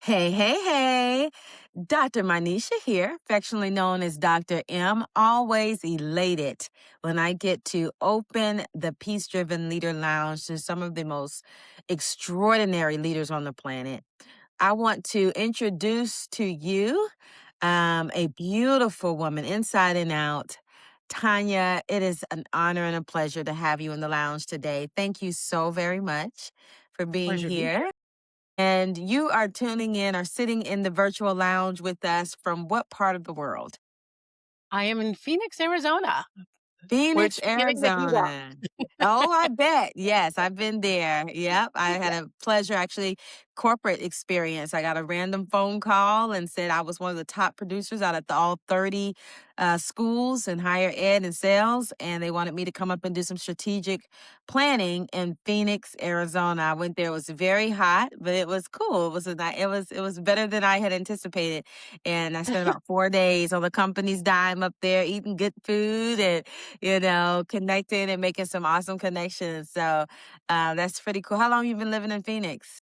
Hey, hey, hey. Dr.Minesha here, affectionately known as Dr. M. Always elated when I get to open the Peace Driven Leader Lounge to some of the most extraordinary leaders on the planet. I want to introduce to you a beautiful woman inside and out. Tanya, it is an honor and a pleasure to have you in the lounge today. Thank you so very much for being Pleasure to be here. here. And you are tuning in or sitting in the virtual lounge with us from what part of the world? I am in Phoenix, Arizona, where Phoenix, it's forgetting that you are. Arizona. Oh, I bet. Yes, I've been there. Yep. I had a pleasure, actually, corporate experience. I got a random phone call and said I was one of the top producers out of all 30 schools in higher ed and sales. And they wanted me to come up and do some strategic planning in Phoenix, Arizona. I went there. It was very hot, but it was cool. It was better than I had anticipated. And I spent about 4 days on the company's dime up there eating good food and connecting and making some awesome connections. So that's pretty cool. How long you been living in Phoenix?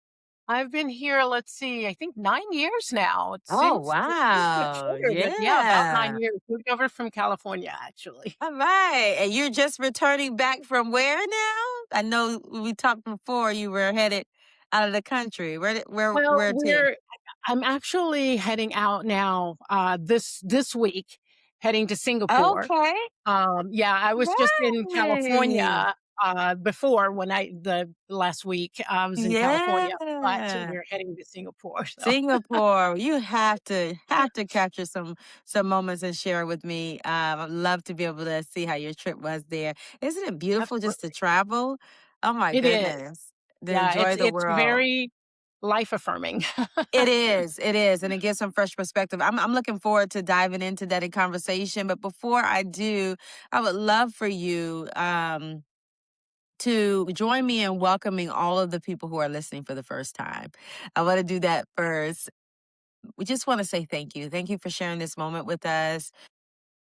I've been here, let's see, I think 9 years now. Oh, It seems much wow. shorter, but yeah, about 9 Yeah. years. Moved over from California, actually. All right. And you're just returning back from where now? I know we talked before you were headed out of the country. Well, Where to? I'm actually heading out now, this week, heading to Singapore. Okay. Yeah, I was just in Right. California, before when the last week I was in California, but Yeah. we're heading to Singapore, so Singapore, you have to capture some moments and share with me. I'd love to be able to see how your trip was there. Isn't it beautiful just to absolutely. travel? Oh my It is. goodness, to Yeah, enjoy the it's world. very life affirming. It is, and it gives some fresh perspective. I'm looking forward to diving into that in conversation. But before I do, I would love for you to join me in welcoming all of the people who are listening for the first time. I want to do that first. We just want to say thank you. Thank you for sharing this moment with us.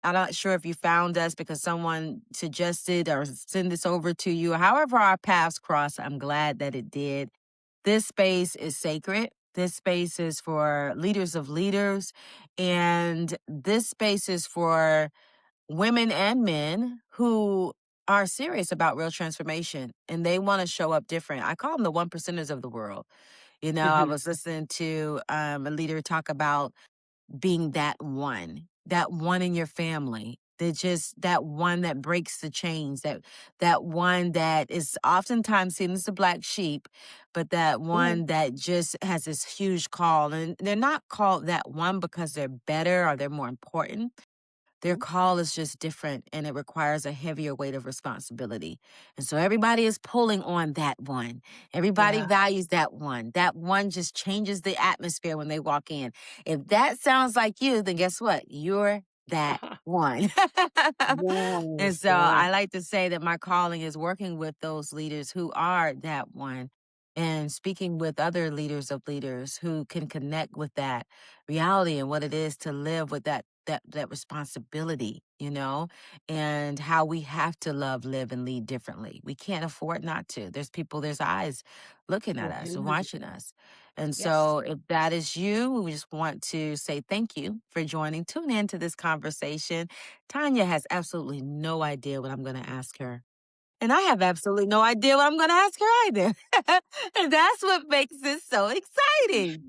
I'm not sure if you found us because someone suggested or send this over to you. However, our paths crossed, I'm glad that it did. This space is sacred. This space is for leaders of leaders. And this space is for women and men who are serious about real transformation and they want to show up different. I call them the one percenters of the world. I Mhm. was listening to a leader talk about being that one in your family. That one that breaks the chains, that one that is oftentimes seen as the black sheep, but that Mhm. one that just has this huge call. And they're not called that one because they're better or they're more important. Their Mhm. call is just different and it requires a heavier weight of responsibility. And so everybody is pulling on that one. Everybody Yeah. values that one. That one just changes the atmosphere when they walk in. If that sounds like you, then guess what? You're that one. And Yes, so yes. I like to say that my calling is working with those leaders who are that one and speaking with other leaders of leaders who can connect with that reality and what it is to live with that responsibility, and how we have to love, live, and lead differently. We can't afford not to. There's eyes looking at us and 100. watching us. And Yes. so if that is you, we just want to say thank you for joining. Tune in to this conversation. Tanya has absolutely no idea what I'm going to ask her. And I have absolutely no idea what I'm going to ask her either. And that's what makes this so exciting.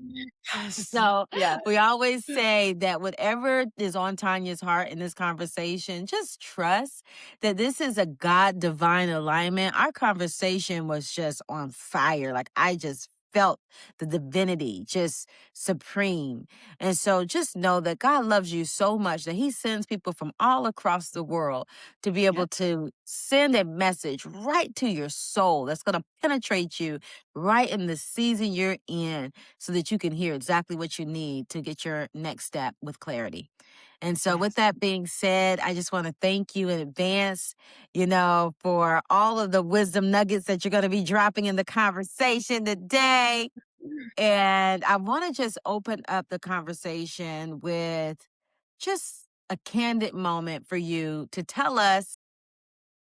Yes. So Yeah. we always say that whatever is on Tanya's heart in this conversation, just trust that this is a God divine alignment. Our conversation was just on fire. Like I just felt the divinity just supreme. And so just know that God loves you so much that he sends people from all across the world to be able Yes. to send a message right to your soul that's going to penetrate you right in the season you're in so that you can hear exactly what you need to get your next step with clarity. And so, with Yes. that being said, I just want to thank you in advance, for all of the wisdom nuggets that you're going to be dropping in the conversation today. And I want to just open up the conversation with just a candid moment for you to tell us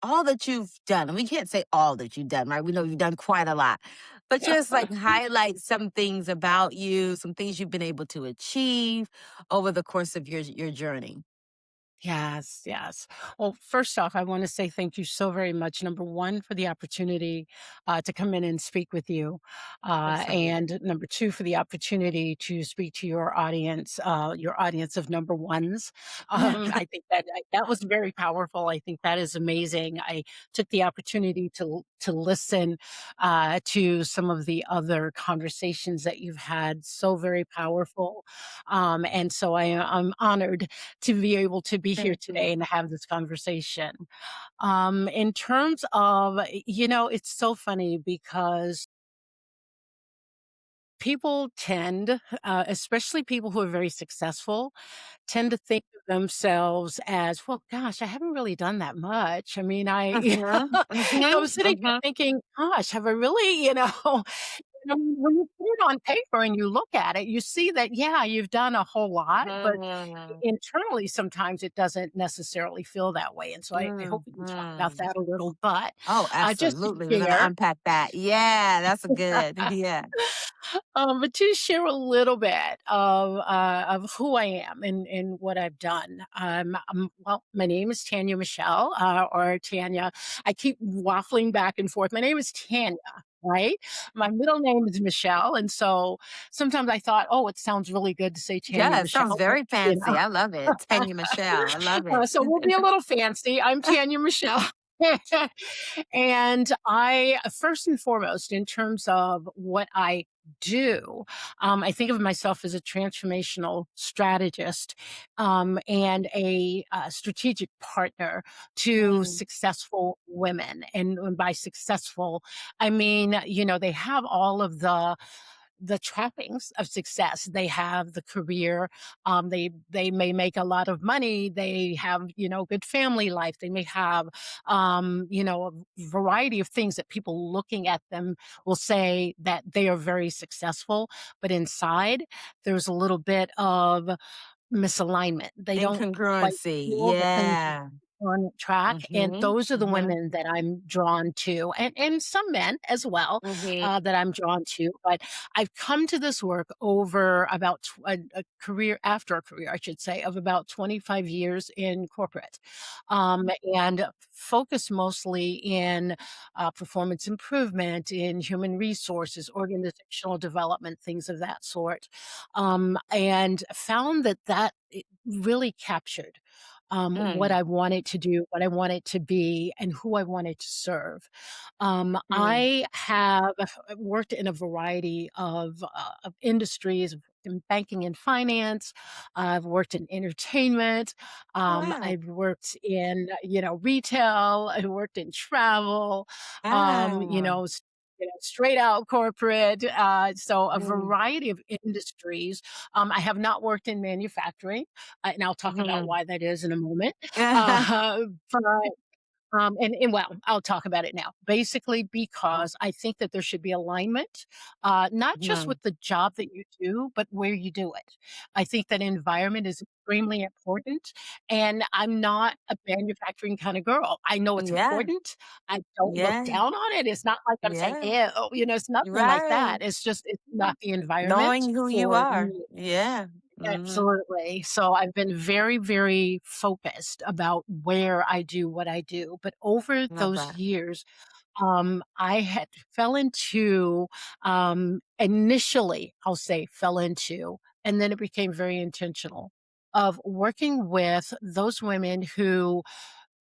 all that you've done. And we can't say all that you've done, right? We know you've done quite a lot. But just like highlight some things about you, some things you've been able to achieve over the course of your journey. Yes, yes. Well, first off, I want to say thank you so very much. Number one, for the opportunity to come in and speak with you. Absolutely. And number two, for the opportunity to speak to your audience of number ones. I think that was very powerful. I think that is amazing. I took the opportunity to listen to some of the other conversations that you've had. So very powerful. And so I'm honored to be able to be here Thank you. today and have this conversation. In terms of, it's so funny because people tend, especially people who are very successful, tend to think of themselves as, well, gosh, I haven't really done that much. I mean, Mhm, I'm mhm, sitting here mhm, thinking, gosh, have I really, when you put it on paper and you look at it, you see that, yeah, you've done a whole lot, but mhm, internally, sometimes it doesn't necessarily feel that way, and so I hope we can talk about mhm. that a little, but, Oh, just to absolutely. We're gonna share unpack that. Yeah, that's a good. Yeah. but to share a little bit of who I am and what I've done. Well, my name is Tanya Michelle, or Tanya. I keep waffling back and forth. My name is Tanya, right? My middle name is Michelle, and so sometimes I thought, oh, it sounds really good to say Tanya Yeah, it sounds Michelle, but very fancy. I love it. Tanya Michelle. I love it. so we'll be a little fancy. I'm Tanya Michelle. And I, first and foremost, in terms of what I do, I think of myself as a transformational strategist and a strategic partner to Mm, successful women. And by successful, I mean, they have all of the trappings of success. They have the career. They may make a lot of money. They have good family life. They may have a variety of things that people looking at them will say that they are very successful. But inside, there's a little bit of misalignment. They don't quite incongruency. feel the things Yeah. on track, and Mhm, those are the mhm, women that I'm drawn to, and some men as well, mhm, that I'm drawn to, but I've come to this work over about a career after a career, I should say, of about 25 years in corporate, and focus mostly in, performance improvement, in human resources, organizational development, things of that sort, and found that it really captured what mm, I wanted to do, what I wanted to be, and who I wanted to serve. mm. I have worked in a variety of industries, in banking and finance. I've worked in entertainment. Oh, wow. I've worked in, retail. I worked in travel. Ah. Straight out corporate. So a Mm, variety of industries. I have not worked in manufacturing, and I'll talk about mhm. why that is in a moment. But and well, I'll talk about it now. Basically, because I think that there should be alignment, not just Mhm. with the job that you do, but where you do it. I think that environment is extremely important. And I'm not a manufacturing kind of girl. I know it's Yeah, important. I don't look yeah, down on it. It's not like I'm saying, yeah. ew, it's nothing like Right. that. It's not the environment Knowing who you for are. me. Yeah. Mhm. Absolutely. So I've been very, very focused about where I do what I do. But over Love those that. years, I had fell into, initially, I'll say fell into, and then it became very intentional of working with those women who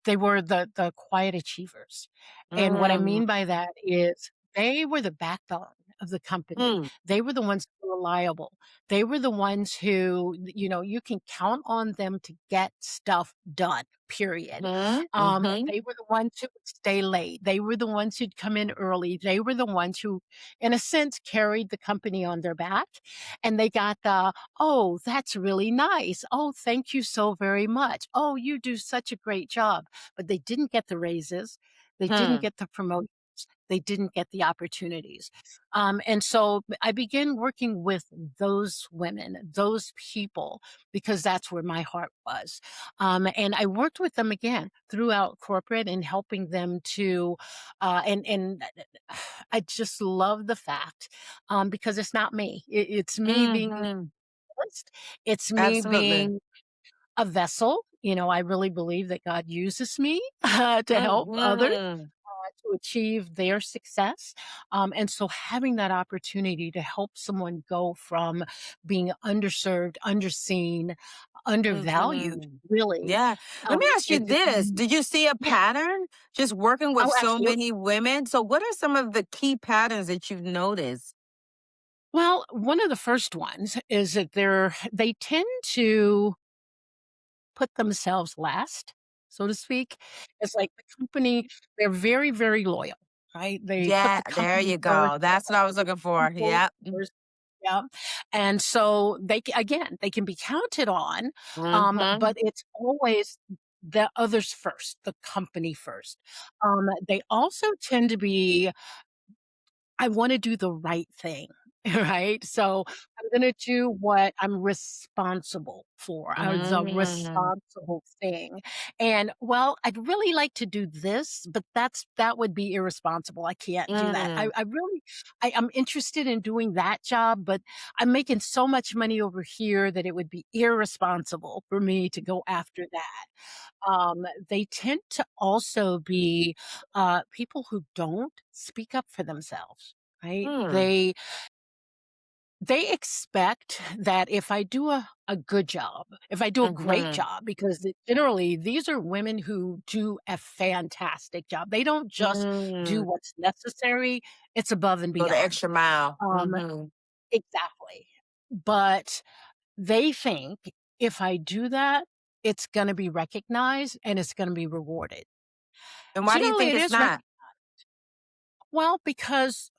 they were the quiet achievers, and what I Mm, mean by that is they were the backbone of the company. mm, They were the ones who were reliable. They were the ones who, you can count on them to get stuff done, period. mhm, mhm, They were the ones who would stay late. They were the ones who'd come in early. They were the ones who, in a sense, carried the company on their back, and they got the, "Oh, that's really nice. Oh, thank you so very much. Oh, you do such a great job." But they didn't get the raises. They didn't hmm, get the promotions. they didn't get the opportunities. And so I began working with those women, those people, because that's where my heart was. And I worked with them again throughout corporate and helping them to, and I just love the fact, because it's not me. It's me being Mhm. honest. It's me Absolutely. being a vessel. I really believe that God uses me to help others Mhm. to achieve their success. And so having that opportunity to help someone go from being underserved, underseen, undervalued, Mhm. really, Yeah. Let me ask you it's this. Did you see a yeah. pattern just working with Oh, so absolutely. many women? So what are some of the key patterns that you've noticed? Well, one of the first ones is that they tend to put themselves last, so to speak. It's like the company, they're very, very loyal, right? They put Yeah, the there company you first, go. they That's what put I was the looking for. people Yep. first. Yeah. And so again, they can be counted on, but Mhm. it's always the others first, the company first. They also tend to be, I wanna do the right thing, right? So, I'm gonna do what I'm responsible for, the Mm. responsible thing, and, well, I'd really like to do this, but that would be irresponsible, I can't do that. Mm. I'm interested in doing that job, but I'm making so much money over here that it would be irresponsible for me to go after that. They tend to also be people who don't speak up for themselves, right? Mm. They expect that if I do a good job, if I do a great Mhm. job, because generally these are women who do a fantastic job. They don't just do Mm. what's necessary, it's above and Go the beyond. extra mile. Um, Mhm. exactly. But they think if I do that, it's going to be recognized and it's going to be rewarded. And why do you Generally, think it it's is not? well, because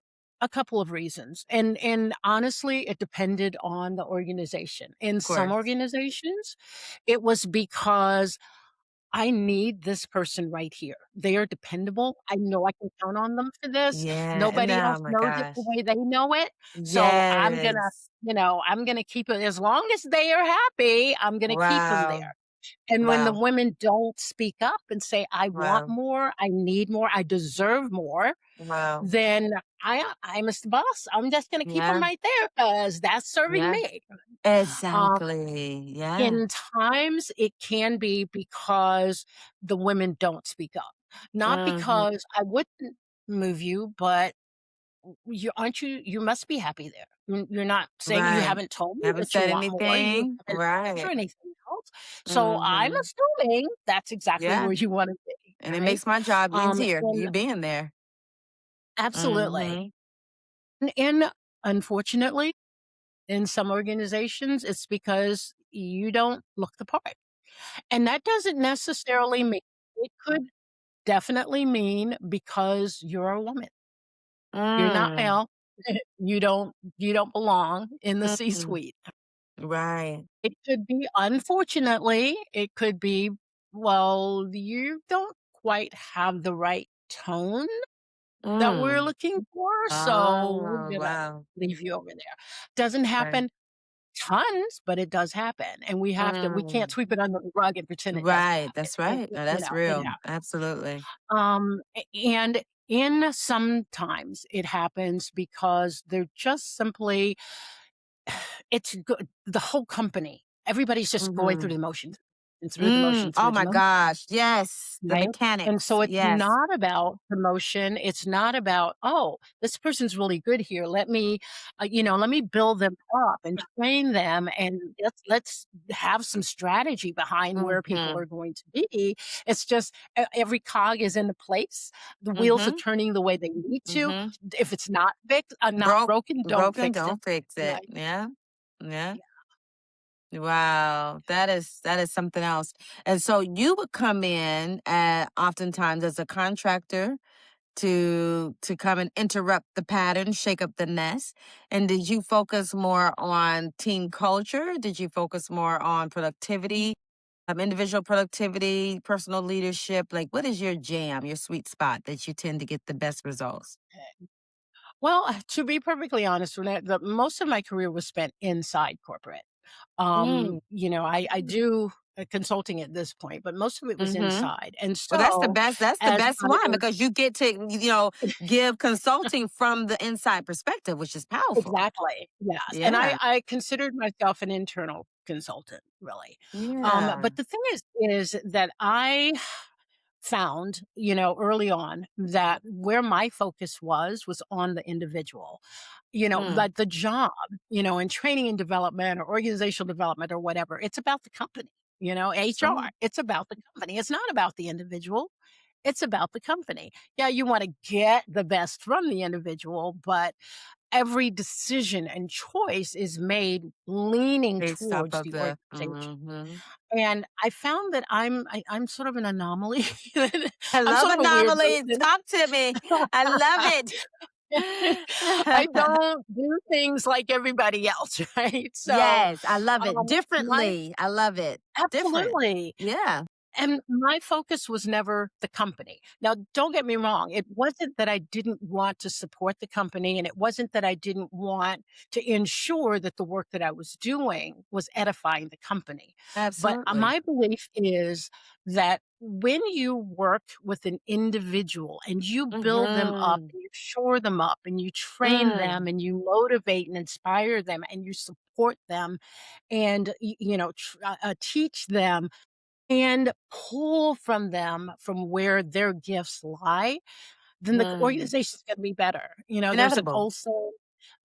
a couple of reasons, and honestly, it depended on the organization. In Of some course. organizations, it was because I need this person right here. They are dependable. I know I can count on them for this. Yeah. And Nobody oh else my knows it the gosh. way they know it. So Yes. I'm gonna keep it as long as they are happy. I'm gonna keep them Wow. there. And when the Wow. women don't speak up and say, I want Wow. more, I need more, I deserve more, Wow. then I'm Mr. Boss. I'm just gonna keep them Yeah. right there because that's serving Yeah. me. Um, Exactly. Yeah. in times, it can be because the women don't speak up. Not Mhm. because I wouldn't move you, but you must be happy there. You're not saying you Right. haven't told me Haven't that you said want more, you anything. haven't asked for Right. anything else. So I'm Mhm. assuming that's exactly Yeah. where you wanna be, And it right? makes my job easier, And you being there. absolutely. Mhm. And unfortunately, in some organizations, it's because you don't look the part. And that doesn't necessarily mean it could definitely mean because you're a woman. You're not Mm. male. You don't belong in the Mm. C-suite. Right. It could be unfortunately, it could be, well, you don't quite have the right tone that we're Mm. looking for, so we're Oh, gonna wow. leave you over there. Doesn't Right. happen tons, but it does happen, and we can't Mm. sweep it under the rug and pretend it doesn't Right, happen. that's right. No, that's It real. happens. Absolutely. And in sometimes it happens because they're just simply it's good the whole company, everybody's just going through Mhm. the motions and through the Mm. motion, Oh through the my motion. gosh. Yes, the Right? And mechanics. so it's Yes. not about promotion, it's not about, "Oh, this person's really good here, let me build them up and train them, and let's have some strategy behind where people Mhm. are going to be." It's just every cog is in the place, the wheels are Mhm. turning the way they need to. Mhm. If it's not Broke broken, don't broken, fix it, don't fix it. right? Yeah. Yeah. Yeah. Wow, that is something else. And so you would come in oftentimes as a contractor to come and interrupt the pattern, shake up the nest. And did you focus more on team culture? Did you focus more on productivity? Individual productivity, personal leadership? Like, what is your jam, your sweet spot that you tend to get the best results? Well, to be perfectly honest, when the most of my career was spent inside corporate. Mm. I do consulting at this point, but most of it was Mhm. inside. And Well, so, that's the as best I one was because you get to, give consulting from the inside perspective, which is powerful. exactly, yes, and I Yeah. I considered myself an internal consultant, really. Yeah. But the thing is that I found, early on that where my focus was on the individual. Mm. Like the job, in training and development or organizational development or whatever, it's about the company, That's HR, right. it's about the company. It's not about the individual. It's about the company. Yeah, you want to get the best from the individual, but every decision and choice is made leaning Based off towards of the the organization. mhm. And I found that I'm sort of an anomaly. I I'm love sort of a weird anomalies. person. Talk to me. I love it. I don't do things like everybody else, right? So, Yes, I love it. my Differently. I love it. Different. absolutely. Yeah. And my focus was never the company. Now, don't get me wrong. It wasn't that I didn't want to support the company, and it wasn't that I didn't want to ensure that the work that I was doing was edifying the company. But Absolutely. my belief is that when you work with an individual and you build them up Mhm. and you shore them up and you train them Mm. and you motivate and inspire them and you support them and teach them and pull from them from where their gifts lie, then the Mm. organization's gonna be better. There's an Inevitable. old saying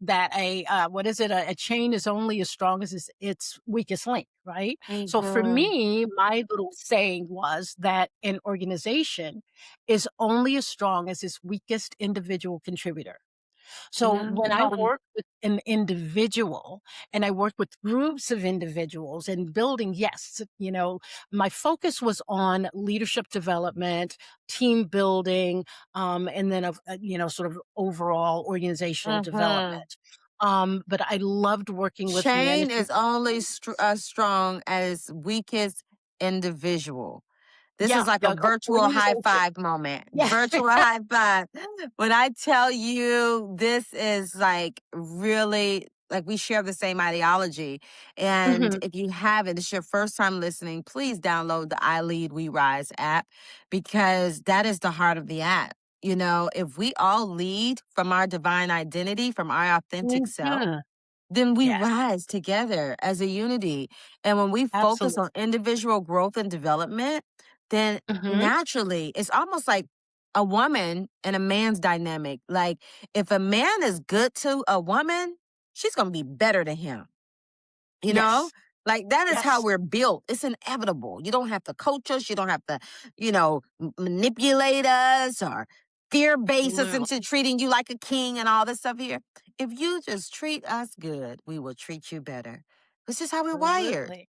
that what is it? A chain is only as strong as its weakest link, right? So for Mhm. me, my little saying was that an organization is only as strong as its weakest individual contributor. So Yeah. when I work with an individual and I work with groups of individuals and building, yes, my focus was on leadership development, team building, and then sort of overall organizational Mhm. development. But I loved working with Chain management. is only strong as weakest individual. This is Yeah, like a the virtual high organization. five moment. Yeah. Virtual high five. When I tell you this is like really like we share the same ideology. And Mhm. if you haven't, it's your first time listening, please download the I Lead We Rise app because that is the heart of the app. If we all lead from our divine identity, from our authentic self, Mhm. then we Yes, rise together as a unity. And when we focus absolutely. on individual growth and development, then Mhm. naturally it's almost like a woman and a man's dynamic. Like if a man is good to a woman, she's going to be better to him. You know, Yes. like that is how Yes. we're built. It's inevitable. You don't have to coach us. You don't have to, manipulate us or fear base us Absolutely. into treating you like a king and all this stuff here. If you just treat us good, we will treat you better. This is how we're wired, Absolutely.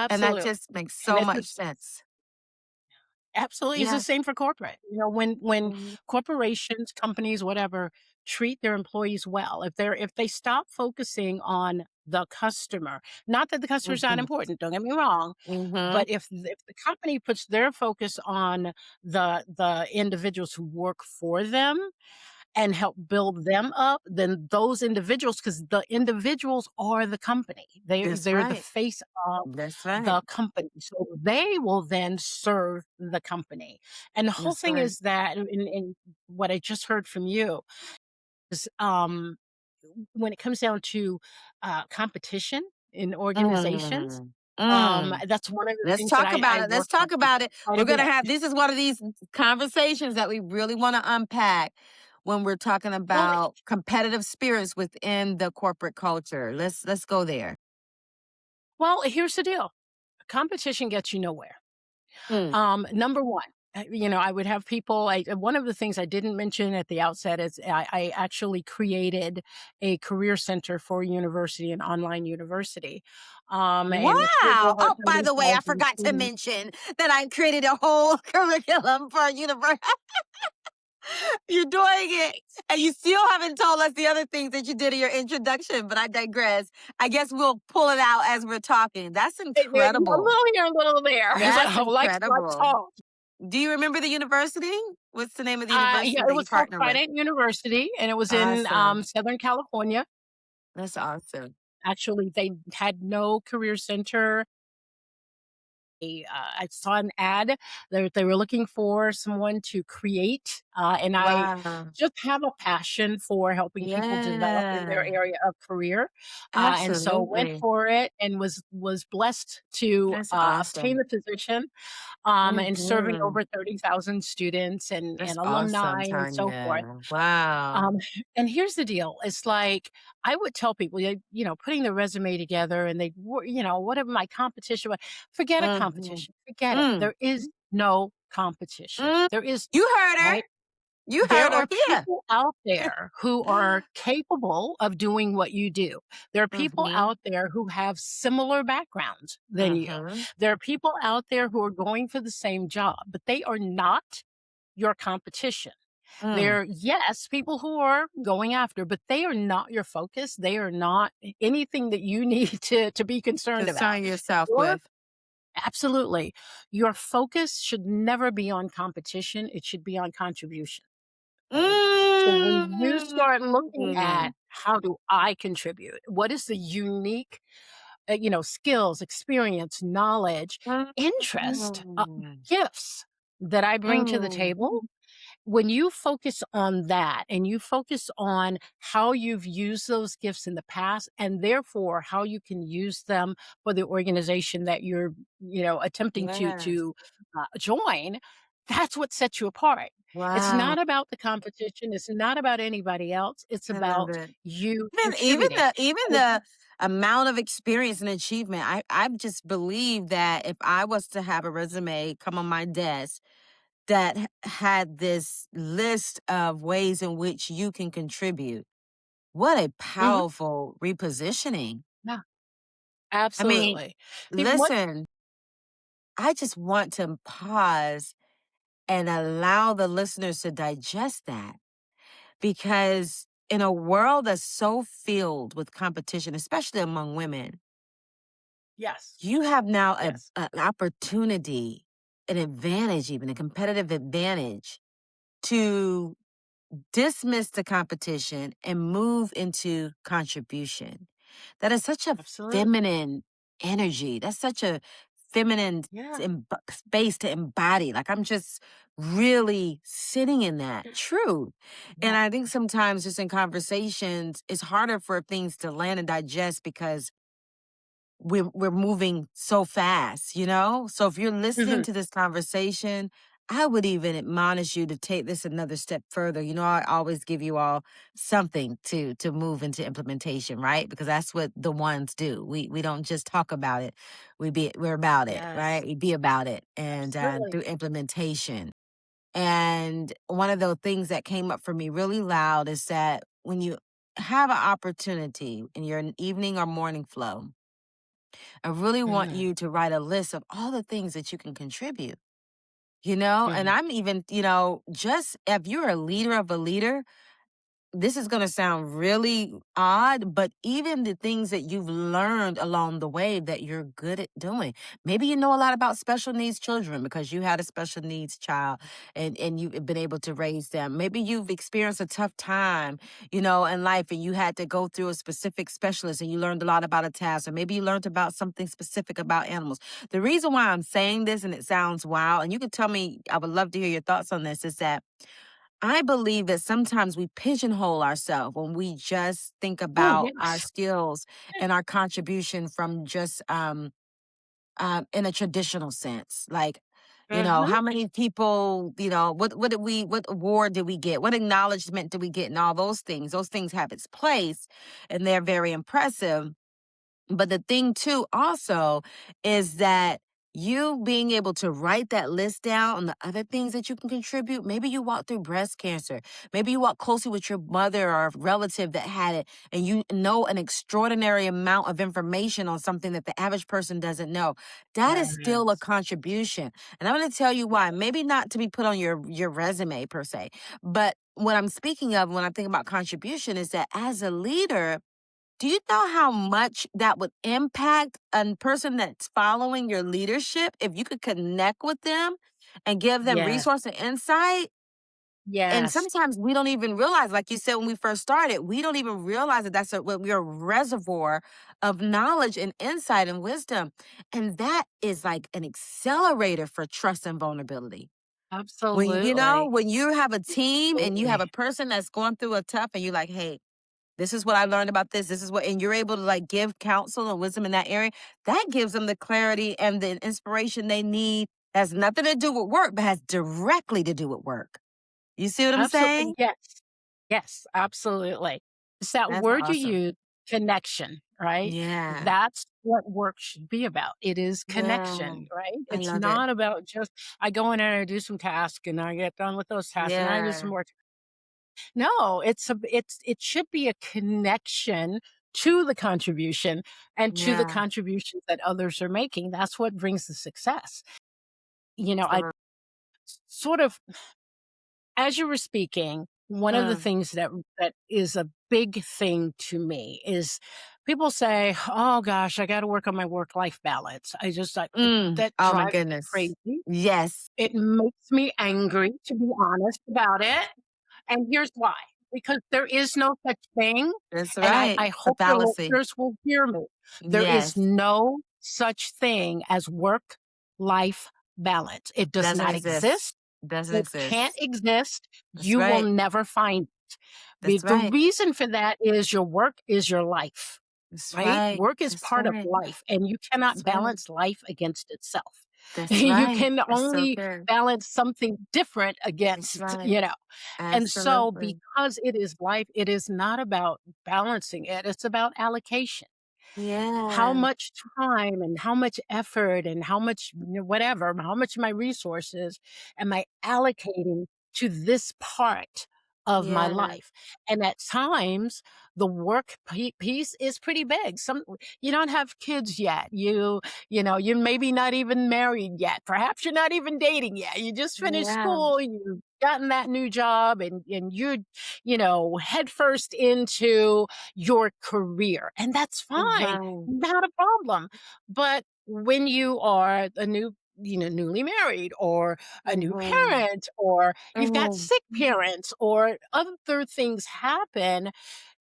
and that Absolutely. just makes And so it's much sense. absolutely is the Yeah. same for corporate. When Mhm. corporations, companies, whatever, treat their employees well, if they stop focusing on the customer, not that the customer's not Mhm. important, don't get me wrong, Mhm. but if the company puts their focus on the individuals who work for them and help build them up, then those individuals, because the individuals are the company. That's They're the right. face of That's right. the company. So they will then serve the company. And the whole That's thing right. is that in what I just heard from you is when it comes down to competition in organizations, Mm. Mm. that's one of the Let's things that talk I about it. Let's work on talk about it. quite a We're going to bit. have this is one of these conversations that we really want to unpack when we're talking Well, about competitive spirits within the corporate culture. Let's go there. here's the deal. Competition gets you nowhere. Mm. Number 1, I would have people one of the things I didn't mention at the outset is I actually created a career center for university, an online university, and with Wow. over Oh, by the way, I 30,000 forgot to students. mention that I created a whole curriculum for university. You're doing it. And you still haven't told us the other things that you did in your introduction, but I digress. I guess we'll pull it out as we're talking. That's A incredible. little here, a little there. It's like, That's oh, let's incredible. talk. Do you remember the university? What's the name of the university Yeah, it that you was called partner with? Trident University, and it was in Awesome. Southern California. That's awesome. Actually, they had no career center. I saw an ad that they were looking for someone to create, and I Wow. just have a passion for helping people develop in their Yeah. area of career, and so went Absolutely. for it and was blessed to That's obtain awesome. the position, and serving Mhm. over 30,000 students That's and awesome, alumni and so forth. Tanya. Wow. Um, and here's the deal. It's like I would tell people, putting the resume together and what am my competition? Forget a Mhm. competition. Forget it. Mm. There is no competition. Mm. There is, You heard her. right? You There heard are her here. people out there who are capable of doing what you do. There are people Mhm. out there who have similar backgrounds than you. Mhm. There are people out there who are going for the same job, but they are not your competition. Mm. They're, yes, people who are going after, but they are not your focus. They are not anything that you need to be concerned about. Concern yourself Your with. Absolutely. Your focus should never be on competition. It should be on contribution. Right. So when you start looking at Mm. how do I contribute? What is the unique, skills, experience, knowledge, interest, Mm. gifts that I bring to the Mm. table? When you focus on that and you focus on how you've used those gifts in the past and therefore how you can use them for the organization that you're, attempting to Yes. join, that's what sets you apart. It's Wow. not about the competition. It's not about anybody else. It's I love about it. you Even contributing. And the amount of experience and achievement, I just believe that if I was to have a resume come on my desk that had this list of ways in which you can contribute, what a Mhm. powerful repositioning. Yeah, I mean, absolutely. What? listen, I just want to pause and allow the listeners to digest that because in a world that's so filled with competition, especially among women, Yes. you have now Yes. an opportunity, an advantage, even a competitive advantage to dismiss the competition and move into contribution. That is such a Absolutely. feminine energy. That's such a feminine Yeah. space to embody. Like I'm just really sitting in that truth. And Yeah. I think sometimes just in conversations, it's harder for things to land and digest because we're moving so fast, you know? So if you're listening Mhm. to this conversation, I would even admonish you to take this another step further. You know, I always give you all something to move into implementation, right? Because that's what the ones do. We don't just talk about it. We're about it, Yes. right? We be about it and Absolutely. through implementation. And one of the things that came up for me really loud is that when you have an opportunity in your evening or morning flow, I really want Mhm. you to write a list of all the things that you can contribute, you know? And Mhm. I'm even, just if you're a leader of a leader, this is going to sound really odd, but even the things that you've learned along the way that you're good at doing. Maybe you know a lot about special needs children because you had a special needs child and you've been able to raise them. Maybe you've experienced a tough time, in life and you had to go through a specific specialist and you learned a lot about a task, or maybe you learned about something specific about animals. The reason why I'm saying this and it sounds wild, and you can tell me, I would love to hear your thoughts on this, is that I believe that sometimes we pigeonhole ourselves when we just think Oh, about our yes. skills and our contribution from just in a traditional sense. Like, Mhm. how many people, what award did we get? What acknowledgement did we get? And all those things. Those things have its place and they're very impressive. But the thing too also is that you being able to write that list down on the other things that you can contribute. Maybe you walked through breast cancer. Maybe you walked closely with your mother or a relative that had it, and you know an extraordinary amount of information on something that the average person doesn't know. That is still a Yes. contribution. And I'm going to tell you why. Maybe not to be put on your resume per se, but what I'm speaking of when I think about contribution is that as a leader, do you know how much that would impact a person that's following your leadership if you could connect with them and give them Yes. resource and insight? And Yes. sometimes we don't even realize, like you said when we first started, we don't even realize that we're a reservoir of knowledge and insight and wisdom. And that is like an accelerator for trust and vulnerability. Absolutely. When you have a team and you have Absolutely. a person that's going through a tough and you're like, hey, this is what I learned about this. This is what, and you're able to like give counsel and wisdom in that area. That gives them the clarity and the inspiration they need. Has nothing to do with work, but has directly to do with work. You see what I'm Absolutely. saying? Yes. Yes, absolutely. It's that That's word you awesome. use, connection, right? Yeah. That's what work should be about. It is Yeah. connection, right? I It's love it. not about just I go in and I do some tasks and I get done with those tasks and I do some Yeah. more. No, it should be a connection to the contribution and to the Yeah. contributions that others are making. That's what brings the success. I So, sort of as you were speaking, one of the mm, things that is a big thing to me is people say, "Oh gosh, I got to work on my work-life balance." That oh my drives me goodness. crazy. Yes. It makes me angry, to be honest about it. And here's why, because there is no such thing, That's and I right. I It's a hope your fallacy. listeners will hear me. There is Yes. no such thing as work-life balance. It does Doesn't not exist. exist. Doesn't It can't exist. exist. That's You will right. never find it. That's The right. reason for that is your work is your life. That's Right? right. Work is That's part of right. life, and you That's cannot right. balance life against itself. That's You right. can That's so only good. balance something different That's against, right. and so Absolutely. because it is life, it is not about balancing it, it's about allocation. How Yeah. much time and how much effort and how much, whatever, how much of my resources am I allocating to this part of my Yeah. life? And at times, the work piece is pretty big. You don't have kids yet. You maybe not even married yet. Perhaps you're not even dating yet. You just finished Yeah. school. You've gotten that new job, and you're, headfirst into your career, and that's fine, Right. not a problem. But when you are newly married, or a new Mhm. parent, or you've got Mhm. sick parents, or other things happen,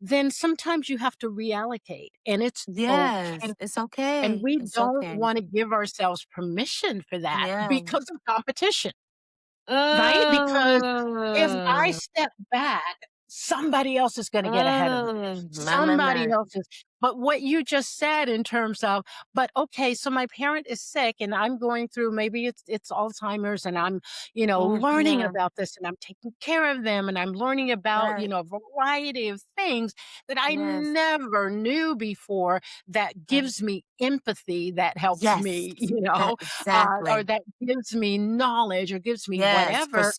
then sometimes you have to reallocate, and it's okay. Yes. It's And okay. we It's don't okay. want to give ourselves permission for that Yeah. because of competition. Right? Because if I Mm. step back, somebody else is gonna get ahead of me. My. Somebody else is but what you just said in terms of, "But, okay, so my parent is sick and I'm going through maybe it's Alzheimer's and I'm, learning Yeah. about this and I'm taking care of them and I'm learning about, Right. a variety of things that I Yes. never knew before that Right. gives me empathy, that helps Yes. me, That or exactly. that gives me knowledge or gives me Yes. whatever,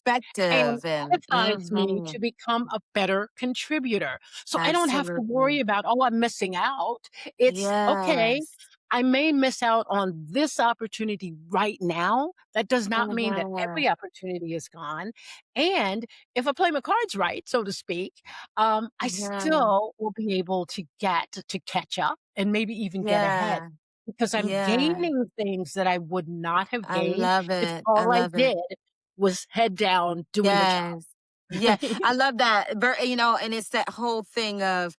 and Perspective and empathize me mhm. to become a better contributor. So I don't have to worry Absolutely. about, "Oh, I'm missing out." It's, "Okay, Yes. I may miss out on this opportunity right now. That does not mean that Mhm. every opportunity is gone, and if I play my cards right, so to speak, I Yeah. still will be able to catch up and maybe even get ahead Yeah. because I'm Yeah. gaining things that I would not have I gained love if it. I all I love it. did was head down doing the job." Yes. Yeah. I love that. And it's that whole thing of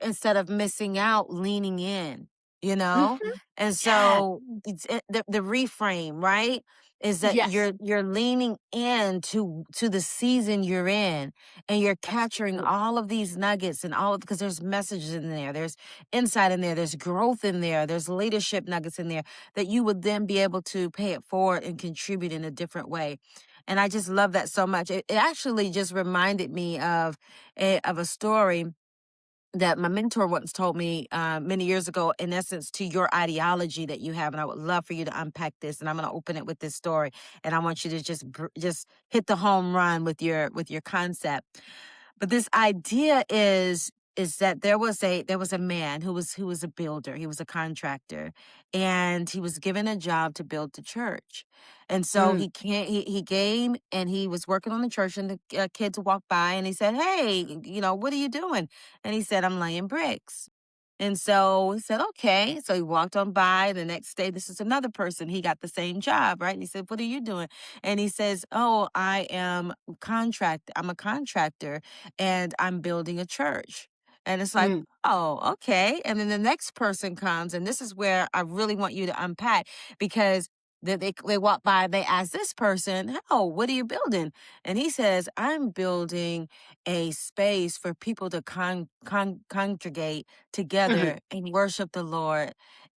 instead of missing out, leaning in, you know? Mhm. And Yes. so the reframe, right? Is that Yes. you're leaning in to the season you're in and you're capturing Absolutely. all of these nuggets and all of because there's messages in there, there's insight in there, there's growth in there, there's leadership nuggets in there that you would then be able to pay it forward and contribute in a different way. And I just love that so much. It actually just reminded me of a story that my mentor once told me many years ago, in essence, to your ideology that you have. And I would love for you to unpack this. And I'm going to open it with this story. And I want you to just hit the home run with your concept. But this idea is that there was a man who was a builder. He was a contractor, and he was given a job to build the church. And so Mm, he came and he was working on the church, and the kids walked by, and he said, "Hey, what are you doing?" And he said, "I'm laying bricks." And so he said, "Okay." So he walked on by. The next day, this is another person. He got the same job, right? And he said, "What are you doing?" And he says, "Oh, I'm a contractor, and I'm building a church." And it's like, mm, "Oh, okay." And then the next person comes, and this is where I really want you to unpack, because they walk by, they ask this person, "Oh, what are you building?" And he says, "I'm building a space for people to congregate mhm, together and worship the Lord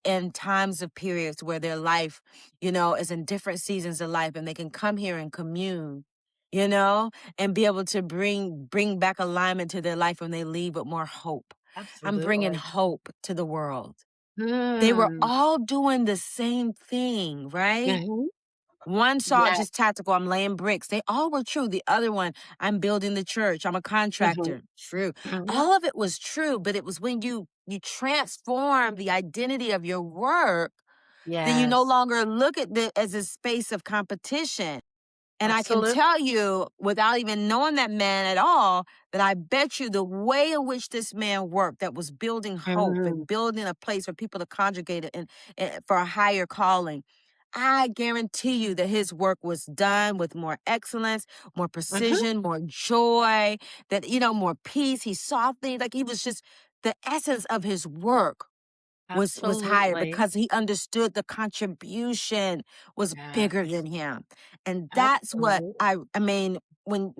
in times of periods where their life, is in different seasons of life, and they can come here and commune, you know, and be able to bring back alignment to their life when they leave with more hope. I'm bringing absolutely. hope to the world." They were Mm, all doing the same thing, right? mhm, One saw it yes, just tactical, "I'm laying bricks." They all were true. The other one, "I'm building the church. I'm a mhm, contractor." True. mhm, All of it was true, but it was when you transform the identity of your work, then you no yes, longer look at it as a space of competition. And I can absolute tell you, without even knowing that man at all, that I bet you the way in which this man worked, that was building hope mm, and building a place for people to congregate and for a higher calling. I guarantee you that his work was done with more excellence, more mhm, precision, more joy, more peace. He saw things like he was just the essence of his work was higher absolutely, because he understood the contribution was bigger yes, than him. And that's what absolutely, I mean, when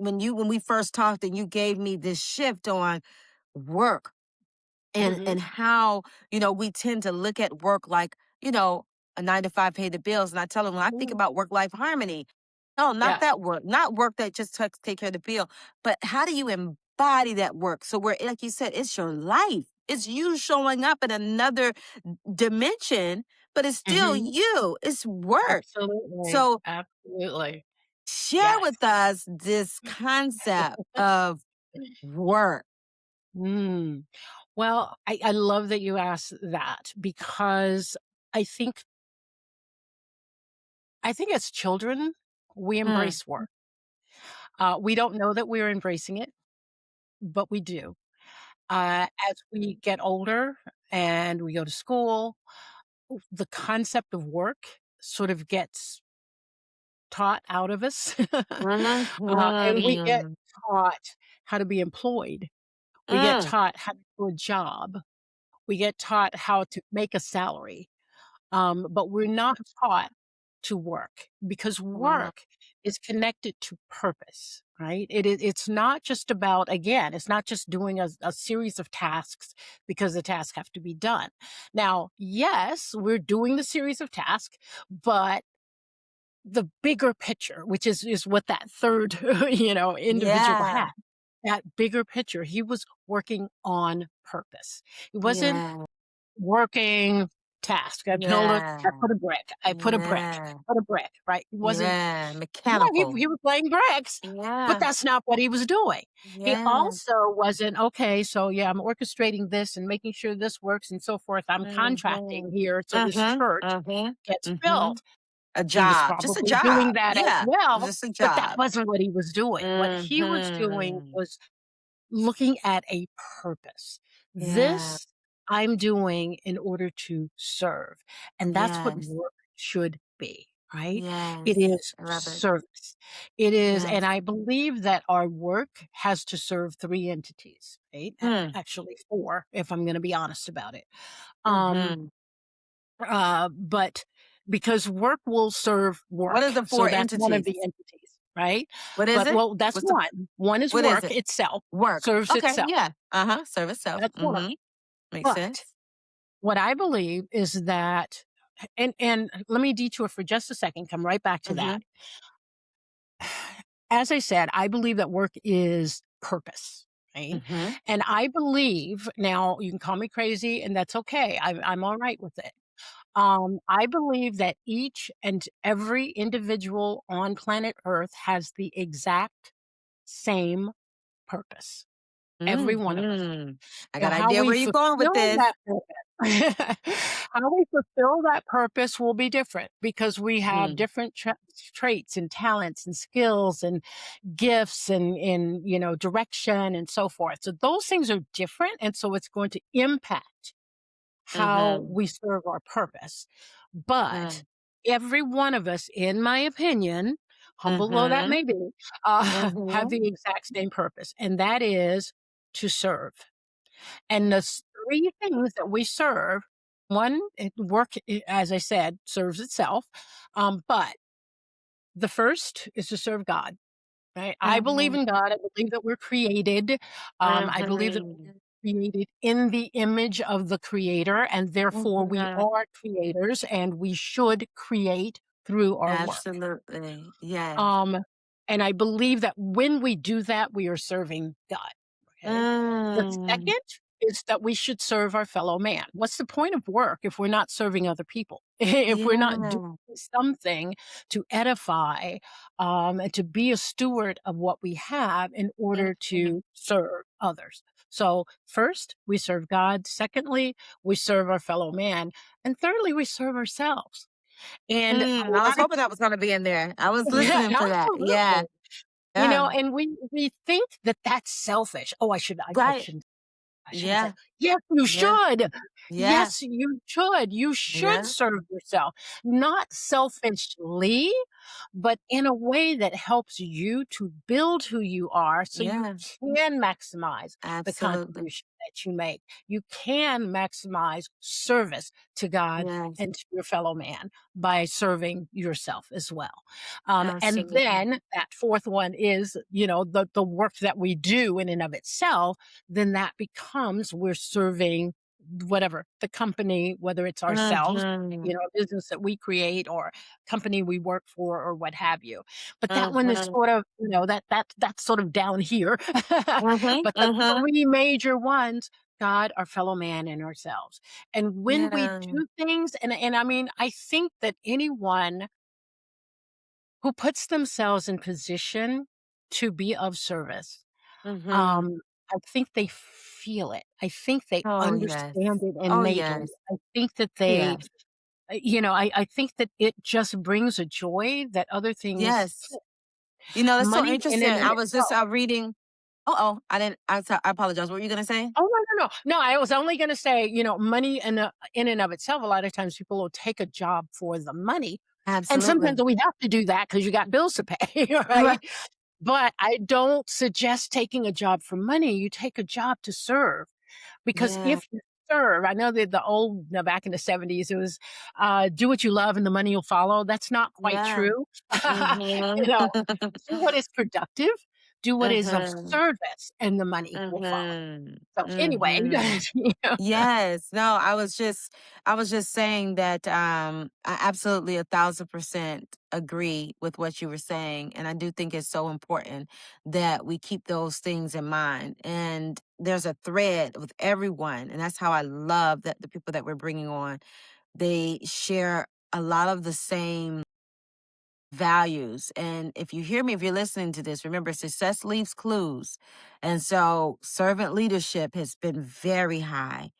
we first talked and you gave me this shift on work, and mhm, and how, we tend to look at work like, a 9 to 5 pay the bills. And I tell them, when I think mm, about work-life harmony, no, not yeah, that work, not work that just take care of the bill, but how do you embody that work? So where, like you said, it's your life. It's you showing up in another dimension, but it's still mhm, you. It's work. absolutely, So absolutely, share yes. with us this concept of work. Mm. Well, I love that you asked that because I think I think as children, we Mm, embrace work. We don't know that we're embracing it, but we do. As we get older and we go to school, the concept of work sort of gets taught out of us. And we get mhm. taught how to be employed. We get Mm, taught how to do a job. We get taught how to make a salary. But we're not taught to work because mm, work is connected to purpose, right? It's not just about, again, it's not just doing a series of tasks because the tasks have to be done. Now, yes, we're doing the series of tasks, but the bigger picture, which is what that third, individual had, yeah, that bigger picture, he was working on purpose. It wasn't yeah, working task. I yeah, put a brick, I put a brick, yeah, put a brick, right? It wasn't yeah, yeah, mechanical. he was laying bricks, but Yeah, that's not what he was doing. He yeah, also wasn't, "Okay, so, yeah, I'm orchestrating this and making sure this works and so forth. I'm contracting mhm, here so this mhm, church mhm, gets mhm. built." A He was job, just a probably doing job. that as Yeah, well, just a but that job. wasn't what he was doing. What he was doing Mhm. was looking at a purpose. Yeah, This I'm doing in order to serve. And that's what yes, work should be, right? It yes. is I love it. service. It is, and Yes. I believe that our work has to serve three entities, right? Hmm. Actually, four, if I'm going to be honest about it. Um, Mhm. but because work will serve What are work. the So 4 that's one of entities? the entities, right? What is But it? well, that's What's the one. One is what is work it? itself, Work. serves Okay, itself. yeah. Uh-huh, serve itself. That's one. Mhm. Makes But sense. what I believe is that and let me detour for just a second, come right back to that. Mhm. As I said, I believe that work is purpose, saying. Mhm. And I believe, now you can call me crazy, and that's okay. I'm all right with it. I believe that each and every individual on planet Earth has the exact same purpose. Every one of us. Mhm. I Now, got an how idea we where you're going with fulfill this. that purpose how we fulfill that purpose will be different because we have Mm. different traits and talents and skills and gifts and, direction and so forth. So those things are different, and so it's going to impact how Mhm. we serve our purpose. But Mm. every one of us, in my opinion, humble though that Mhm. may be, have Mhm. the exact same purpose, and that is to serve. And the three things that we serve, one, as I said, serves itself. But the first is to serve God. Right? I believe Mhm. in God. I believe that we're created. I believe that we're Mhm. created in the image of the Creator, and therefore we Mhm. are creators, and we should create through our work. Absolutely. Yes. Um, and I believe that when we do that, we are serving God. Okay. The Mm. second is that we should serve our fellow man. What's the point of work if we're not serving other people? If we're not doing Yeah. something to edify, and to be a steward of what we have in order Mhm. to serve others. So, first, we serve God. Secondly, we serve our fellow man. And thirdly, we serve ourselves. And a Mm. I was lot of hoping that was gonna be in there. I was yeah, listening for that. Yeah. absolutely. Yeah. And we think that that's selfish. "Oh, I Right. shouldn't I shouldn't say." Yeah. Yes, you Yeah. should. Yeah. Yes, you should. You should Yeah. serve yourself, not selfishly, but in a way that helps you to build who you are so you Yeah. can maximize the Absolutely. contribution that you make. You can maximize service to God Yes. and to your fellow man by serving yourself as well. And Absolutely. then that fourth one is, the work that we do in and of itself, then that becomes we're serving whatever the company, whether it's ourselves, Mhm. a business that we create or company we work for or what have you. But that one is Mhm. sort of, that's sort of down here. Mhm. But the Mhm. three major ones, God, our fellow man, and ourselves. And when we Yeah. do things, and I mean, I think that anyone who puts themselves in position to be of service, Mhm. um, I think they feel it. I think they Oh, understand yes. it Oh, innately. yes. I think that they, Yes. I think that it just brings a joy that other things Yes. can't. That's so Money in interesting. and of I was just, itself. reading. Uh-oh, I didn't I apologize. What were you gonna say? Oh, no, no, no. No, I was only gonna say, money in and of itself, a lot of times people will take a job for the money, and sometimes Absolutely. we have to do that because you got bills to pay, Right. right? But I don't suggest taking a job for money. You take a job to serve. Because Yeah. if you serve, I know that back in the '70s, it was, do what you love and the money will follow. That's not quite Yeah. true. Mhm. You know, do what is productive, do what is of Mhm. service, and the money will follow. Mhm. So anyway, Mhm. you know, Yes. No, I was just saying that I absolutely 1,000% agree with what you were saying. And I do think it's so important that we keep those things in mind. And there's a thread with everyone. And that's how I love that the people that we're bringing on, they share a lot of the same values. And if you hear me, if you're listening to this, remember success leaves clues. And so servant leadership has been very high.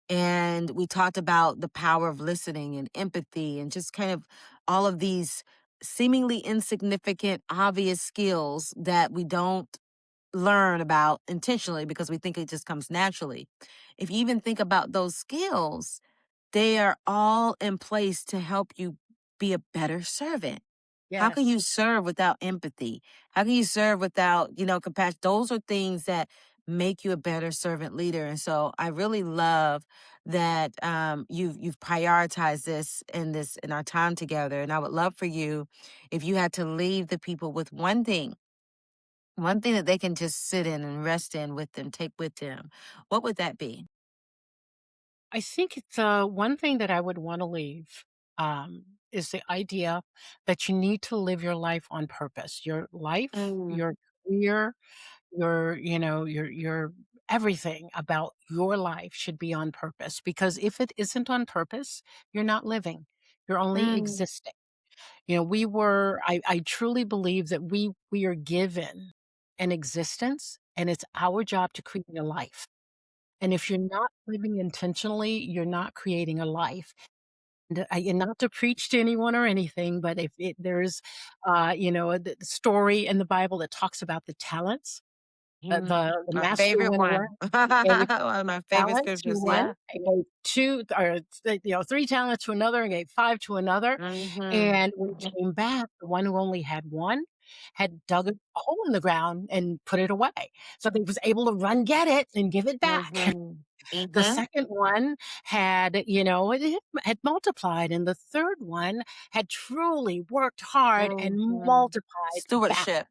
And we talked about the power of listening and empathy and just kind of all of these seemingly insignificant, obvious skills that we don't learn about intentionally because we think it just comes naturally. If you even think about those skills, they are all in place to help you be a better servant. How can yes. you serve without empathy? How can you serve without, compassion? Those are things that make you a better servant leader. And so I really love that you've prioritized this in our time together. And I would love for you if you had to leave the people with one thing that they can just sit in and rest in with them, take with them. What would that be? I think the one thing that I would want to leave, is the idea that you need to live your life on purpose. Your life, Mm, your career, your everything about your life should be on purpose, because if it isn't on purpose, you're not living. You're only Mm, existing. I truly believe that we are given an existence, and it's our job to create a life. And if you're not living intentionally, you're not creating a life. And not to preach to anyone or anything, but if it there's, the story in the Bible that talks about the talents. The my master favorite went one. around, gave One of my favorite talent to scriptures, one, yeah. and gave 2 or, 3 talents to another, and gave 5 to another, Mhm. and when he came back, the one who only had 1 had dug a hole in the ground and put it away, so that he was able to run get it and give it back. Mhm. The Mhm. second one had multiplied, and the third one had truly worked hard and Mhm. multiplied back. Stewardship.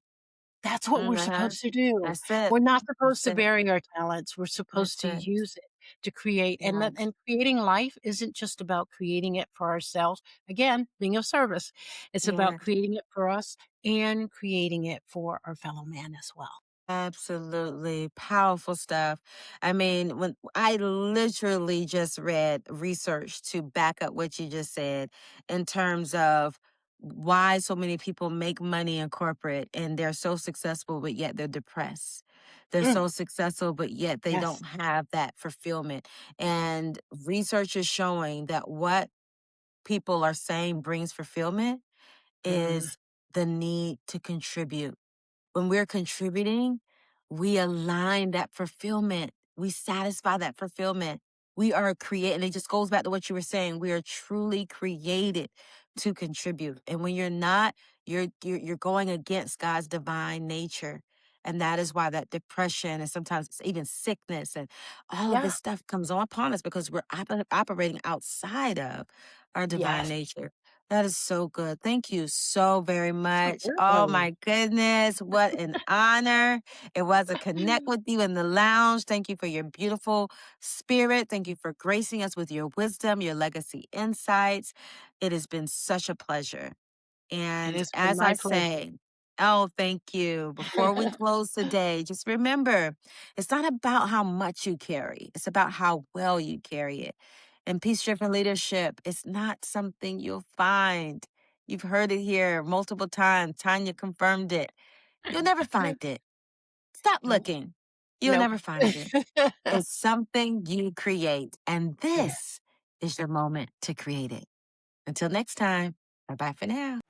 That's what we're Uh-huh. supposed to do. That's it. We're not That's supposed to it. bury our talents. We're supposed That's to it. use it to create. Yes. And creating life isn't just about creating it for ourselves. Again, being of service. It's about Yeah. creating it for us and creating it for our fellow man as well. Absolutely. Powerful stuff. I mean, when I literally just read research to back up what you just said in terms of why so many people make money in corporate and they're so successful, but yet they're depressed. They're Mm, so successful, but yet they yes. don't have that fulfillment. And research is showing that what people are saying brings fulfillment Mm, is the need to contribute. When we're contributing, we align that fulfillment. We satisfy that fulfillment. We are creating. It just goes back to what you were saying. We are truly created to contribute. And when you're not, you're going against God's divine nature. And that is why that depression and sometimes it's even sickness and all of yeah. this stuff comes on upon us because we're operating outside of our divine Yes. nature. That is so good. Thank you so very much. Oh Absolutely. my goodness. What an honor. It was to connect with you in the lounge. Thank you for your beautiful spirit. Thank you for gracing us with your wisdom, your legacy insights. It has been such a pleasure. And And it's been as I my pleasure. say, oh, thank you. Before we close today, just remember it's not about how much you carry, it's about how well you carry it. And peace driven leadership, it's not something you'll find. You've heard it here multiple times. Tanya confirmed it. You'll never find it. Stop Nope. looking. You'll Nope. never find it. It's something you create. And Yeah. this is your moment to create it. Until next time, bye bye for now.